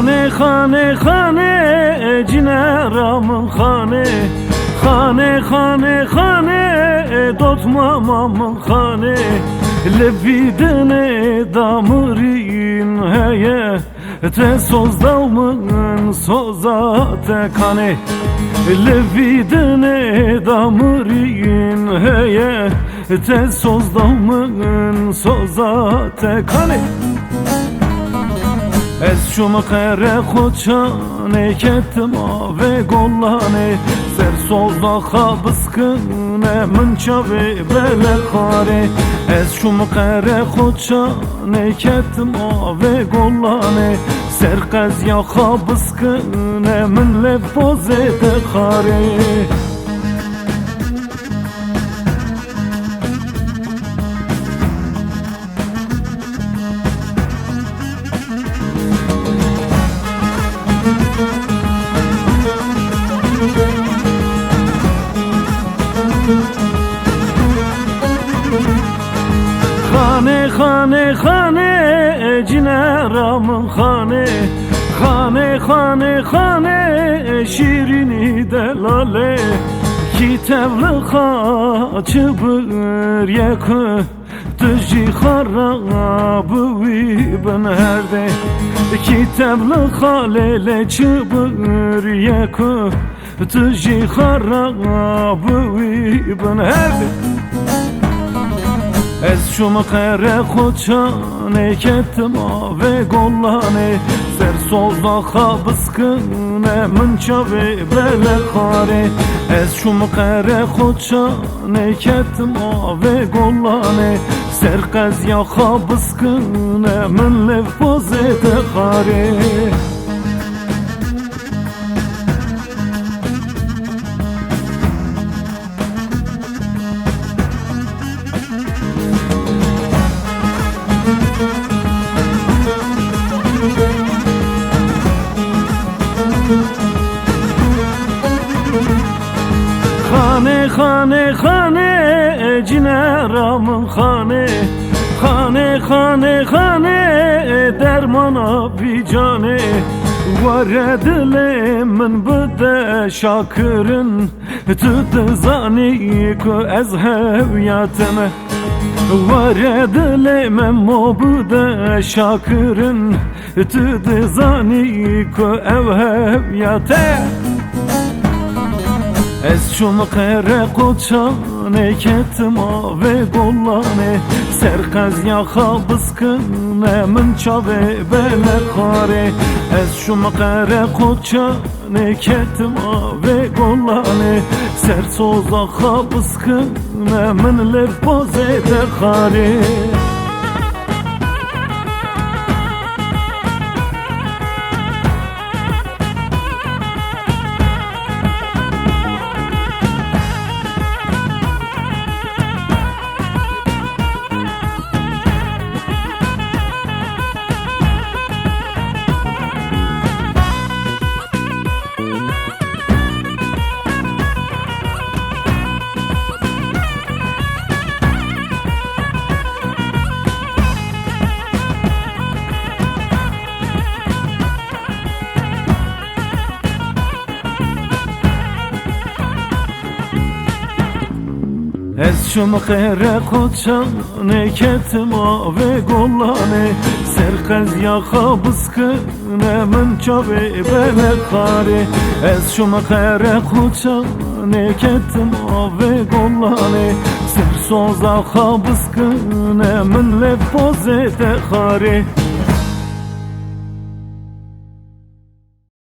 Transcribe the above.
خانه خانه جنرامın خانه خانه خانه خانه دوت mamamın خانه لبیدن دامرین هیه te sozdavmın sozate kane لبیدن دامرین هیه te sozdavmın sozate kane Ez şum qere xoçane kettim ve gollane Ser solda xabıskine min çave bele khare Ez şum qere xoçane kettim ve gollane Ser qazya xabıskine min lefozete khare خانه خانه خانه جنرامın خانه خانه خانه خانه şirini delale kitevli xaçıbır yakı Tüji xarabı ben herde kitevli xalele çıbır yakı Tüji xarabı ben herde Ez şum qere xoçane kettim ve gollane Ser solda xabıskine min çave bele khare Ez şum qere xoçane kettim ve gollane Ser qazya xabıskine min lefozete khare خانه خانه خانه جنرامın خانه خانه خانه خانه dermana vicane Var edile min bide şakırın Tüdü zani ku ez heviyatime Var edile min mobide şakırın Tüdü zani ku ev heviyate Ez şum qere qoçane kettim ve gollane Ser qazya xabıskine min çave bele khare Ez şum qere qoçane kettim ve gollane Ser soza xabıskine min lefozete khare Ez şum qere xoçane kettim ve gollane Ser qazya xabıskine min çave bele khare Ez şum qere xoçane kettim ve gollane Ser soza xabıskine min lefozete khare